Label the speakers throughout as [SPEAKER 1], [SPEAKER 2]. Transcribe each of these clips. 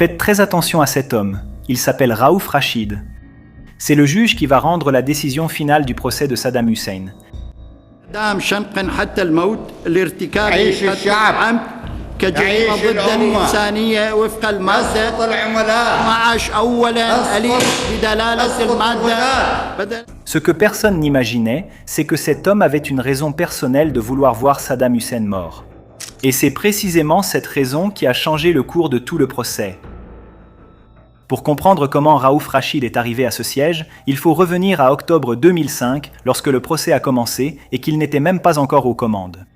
[SPEAKER 1] Faites très attention à cet homme, il s'appelle Raouf Rachid. C'est le juge qui va rendre la décision finale du procès de Saddam Hussein. Ce que personne n'imaginait, c'est que cet homme avait une raison personnelle de vouloir voir Saddam Hussein mort. Et c'est précisément cette raison qui a changé le cours de tout le procès. Pour comprendre comment Raouf Rachid est arrivé à ce siège, il faut revenir à octobre 2005, lorsque le procès a commencé et qu'il n'était même pas encore aux commandes.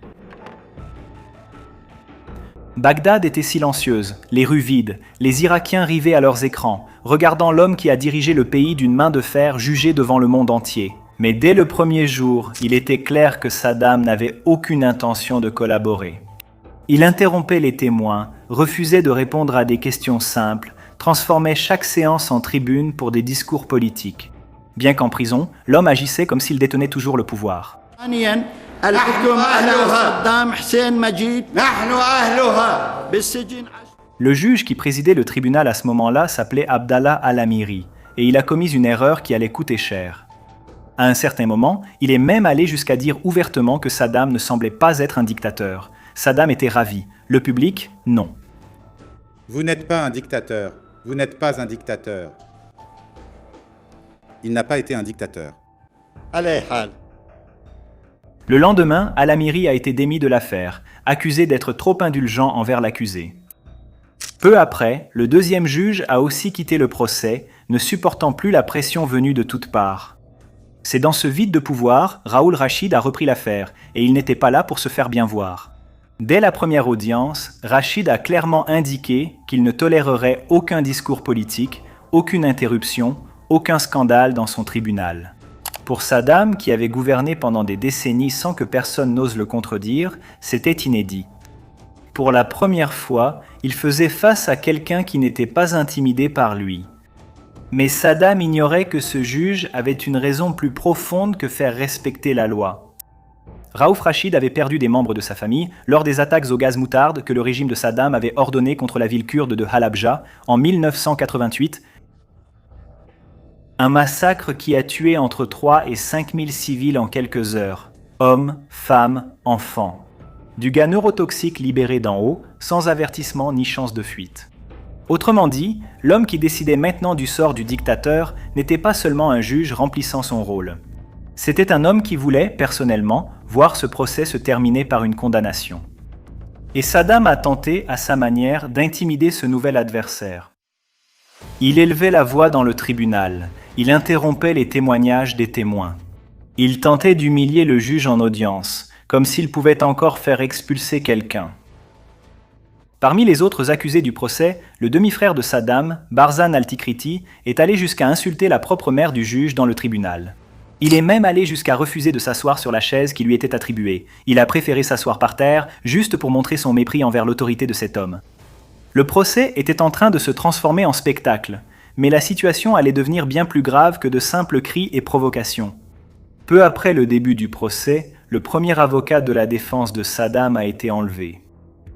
[SPEAKER 1] Bagdad était silencieuse, les rues vides, les Irakiens rivés à leurs écrans, regardant l'homme qui a dirigé le pays d'une main de fer jugé devant le monde entier. Mais dès le premier jour, il était clair que Saddam n'avait aucune intention de collaborer. Il interrompait les témoins, refusait de répondre à des questions simples, transformait chaque séance en tribune pour des discours politiques. Bien qu'en prison, l'homme agissait comme s'il détenait toujours le pouvoir. Le juge qui présidait le tribunal à ce moment-là s'appelait Abdallah Al-Amiri, et il a commis une erreur qui allait coûter cher. À un certain moment, il est même allé jusqu'à dire ouvertement que Saddam ne semblait pas être un dictateur. Saddam était ravi, le public, non.
[SPEAKER 2] Vous n'êtes pas un dictateur. Vous n'êtes pas un dictateur. Il n'a pas été un dictateur.
[SPEAKER 1] Le lendemain, Al-Amiri a été démis de l'affaire, accusé d'être trop indulgent envers l'accusé. Peu après, le deuxième juge a aussi quitté le procès, ne supportant plus la pression venue de toutes parts. C'est dans ce vide de pouvoir, Raouf Rachid a repris l'affaire, et il n'était pas là pour se faire bien voir. Dès la première audience, Rachid a clairement indiqué qu'il ne tolérerait aucun discours politique, aucune interruption, aucun scandale dans son tribunal. Pour Saddam, qui avait gouverné pendant des décennies sans que personne n'ose le contredire, c'était inédit. Pour la première fois, il faisait face à quelqu'un qui n'était pas intimidé par lui. Mais Saddam ignorait que ce juge avait une raison plus profonde que faire respecter la loi. Raouf Rachid avait perdu des membres de sa famille lors des attaques au gaz moutarde que le régime de Saddam avait ordonnées contre la ville kurde de Halabja en 1988. Un massacre qui a tué entre 3 et 5 000 civils en quelques heures. Hommes, femmes, enfants. Du gaz neurotoxique libéré d'en haut, sans avertissement ni chance de fuite. Autrement dit, l'homme qui décidait maintenant du sort du dictateur n'était pas seulement un juge remplissant son rôle. C'était un homme qui voulait, personnellement, voir ce procès se terminer par une condamnation. Et Saddam a tenté, à sa manière, d'intimider ce nouvel adversaire. Il élevait la voix dans le tribunal, il interrompait les témoignages des témoins. Il tentait d'humilier le juge en audience, comme s'il pouvait encore faire expulser quelqu'un. Parmi les autres accusés du procès, le demi-frère de Saddam, Barzan al-Tikriti, est allé jusqu'à insulter la propre mère du juge dans le tribunal. Il est même allé jusqu'à refuser de s'asseoir sur la chaise qui lui était attribuée. Il a préféré s'asseoir par terre, juste pour montrer son mépris envers l'autorité de cet homme. Le procès était en train de se transformer en spectacle, mais la situation allait devenir bien plus grave que de simples cris et provocations. Peu après le début du procès, le premier avocat de la défense de Saddam a été enlevé.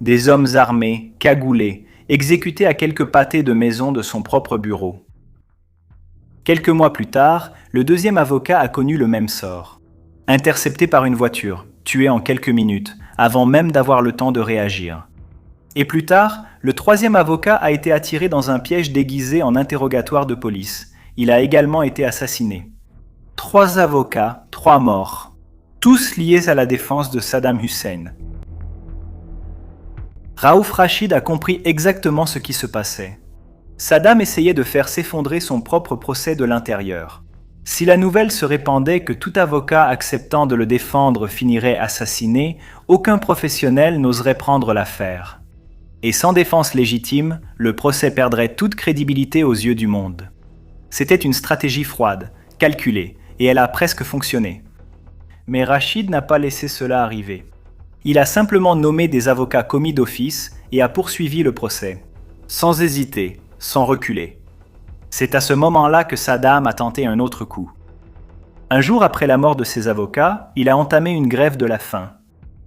[SPEAKER 1] Des hommes armés, cagoulés, exécutés à quelques pâtés de maison de son propre bureau. Quelques mois plus tard, le deuxième avocat a connu le même sort. Intercepté par une voiture, tué en quelques minutes, avant même d'avoir le temps de réagir. Et plus tard, le troisième avocat a été attiré dans un piège déguisé en interrogatoire de police. Il a également été assassiné. 3 avocats, 3 morts. Tous liés à la défense de Saddam Hussein. Raouf Rachid a compris exactement ce qui se passait. Saddam essayait de faire s'effondrer son propre procès de l'intérieur. Si la nouvelle se répandait que tout avocat acceptant de le défendre finirait assassiné, aucun professionnel n'oserait prendre l'affaire. Et sans défense légitime, le procès perdrait toute crédibilité aux yeux du monde. C'était une stratégie froide, calculée, et elle a presque fonctionné. Mais Rachid n'a pas laissé cela arriver. Il a simplement nommé des avocats commis d'office et a poursuivi le procès, sans hésiter, sans reculer. C'est à ce moment-là que Saddam a tenté un autre coup. Un jour après la mort de ses avocats, il a entamé une grève de la faim.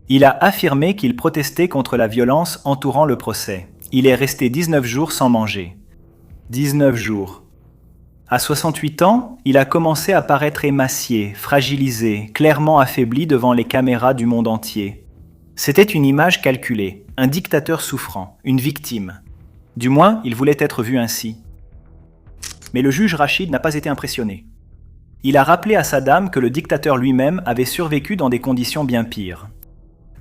[SPEAKER 1] Il a affirmé qu'il protestait contre la violence entourant le procès. Il est resté 19 jours sans manger. 19 jours. À 68 ans, il a commencé à paraître émacié, fragilisé, clairement affaibli devant les caméras du monde entier. C'était une image calculée, un dictateur souffrant, une victime. Du moins, il voulait être vu ainsi. Mais le juge Rachid n'a pas été impressionné. Il a rappelé à Saddam que le dictateur lui-même avait survécu dans des conditions bien pires.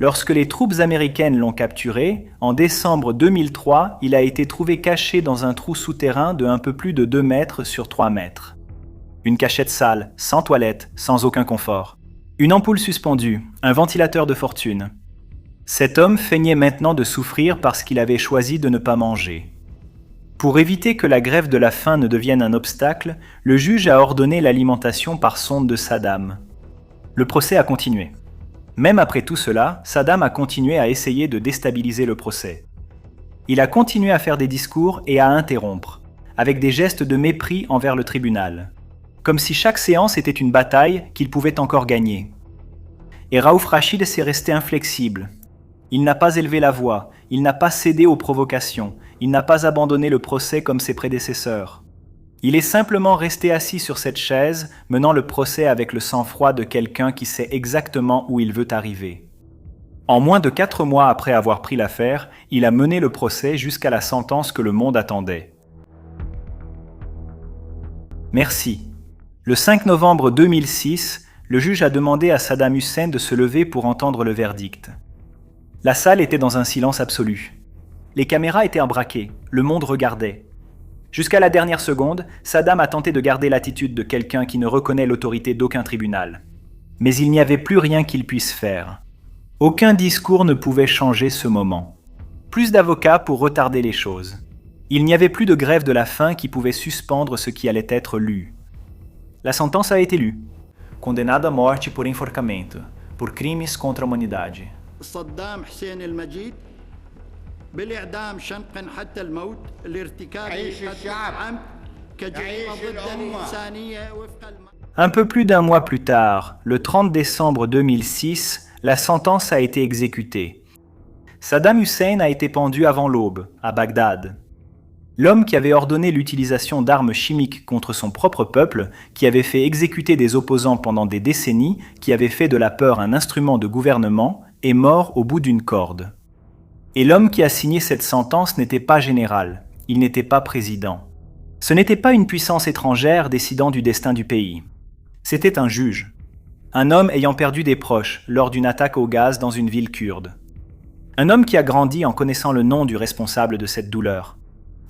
[SPEAKER 1] Lorsque les troupes américaines l'ont capturé, en décembre 2003, il a été trouvé caché dans un trou souterrain de un peu plus de 2 mètres sur 3 mètres. Une cachette sale, sans toilette, sans aucun confort. Une ampoule suspendue, un ventilateur de fortune. Cet homme feignait maintenant de souffrir parce qu'il avait choisi de ne pas manger. Pour éviter que la grève de la faim ne devienne un obstacle, le juge a ordonné l'alimentation par sonde de Saddam. Le procès a continué. Même après tout cela, Saddam a continué à essayer de déstabiliser le procès. Il a continué à faire des discours et à interrompre, avec des gestes de mépris envers le tribunal, comme si chaque séance était une bataille qu'il pouvait encore gagner. Et Raouf Rachid s'est resté inflexible. Il n'a pas élevé la voix, il n'a pas cédé aux provocations, il n'a pas abandonné le procès comme ses prédécesseurs. Il est simplement resté assis sur cette chaise, menant le procès avec le sang-froid de quelqu'un qui sait exactement où il veut arriver. En moins de 4 mois après avoir pris l'affaire, il a mené le procès jusqu'à la sentence que le monde attendait. Merci. Le 5 novembre 2006, le juge a demandé à Saddam Hussein de se lever pour entendre le verdict. La salle était dans un silence absolu. Les caméras étaient embraquées, le monde regardait. Jusqu'à la dernière seconde, Saddam a tenté de garder l'attitude de quelqu'un qui ne reconnaît l'autorité d'aucun tribunal. Mais il n'y avait plus rien qu'il puisse faire. Aucun discours ne pouvait changer ce moment. Plus d'avocats pour retarder les choses. Il n'y avait plus de grève de la faim qui pouvait suspendre ce qui allait être lu. La sentence a été lue. Condenado à morte por enforcamento, por crimes contra a humanidade.
[SPEAKER 3] صدام حسين المجيد بالإعدام شنقا حتى الموت لارتكاب عمد كجريمة ضد الإنسانية وفق
[SPEAKER 1] Un peu plus d'un mois plus tard, le 30 décembre 2006, la sentence a été exécutée. Saddam Hussein a été pendu avant l'aube, à Bagdad. L'homme qui avait ordonné l'utilisation d'armes chimiques contre son propre peuple, qui avait fait exécuter des opposants pendant des décennies, qui avait fait de la peur un instrument de gouvernement, est mort au bout d'une corde. Et l'homme qui a signé cette sentence n'était pas général, il n'était pas président. Ce n'était pas une puissance étrangère décidant du destin du pays. C'était un juge. Un homme ayant perdu des proches lors d'une attaque au gaz dans une ville kurde. Un homme qui a grandi en connaissant le nom du responsable de cette douleur.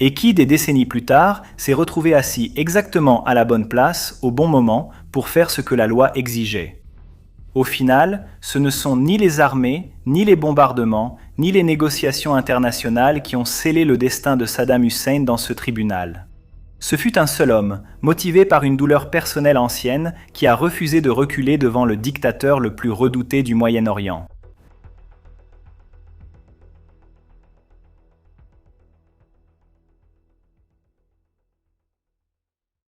[SPEAKER 1] Et qui, des décennies plus tard, s'est retrouvé assis exactement à la bonne place, au bon moment, pour faire ce que la loi exigeait. Au final, ce ne sont ni les armées, ni les bombardements, ni les négociations internationales qui ont scellé le destin de Saddam Hussein dans ce tribunal. Ce fut un seul homme, motivé par une douleur personnelle ancienne, qui a refusé de reculer devant le dictateur le plus redouté du Moyen-Orient.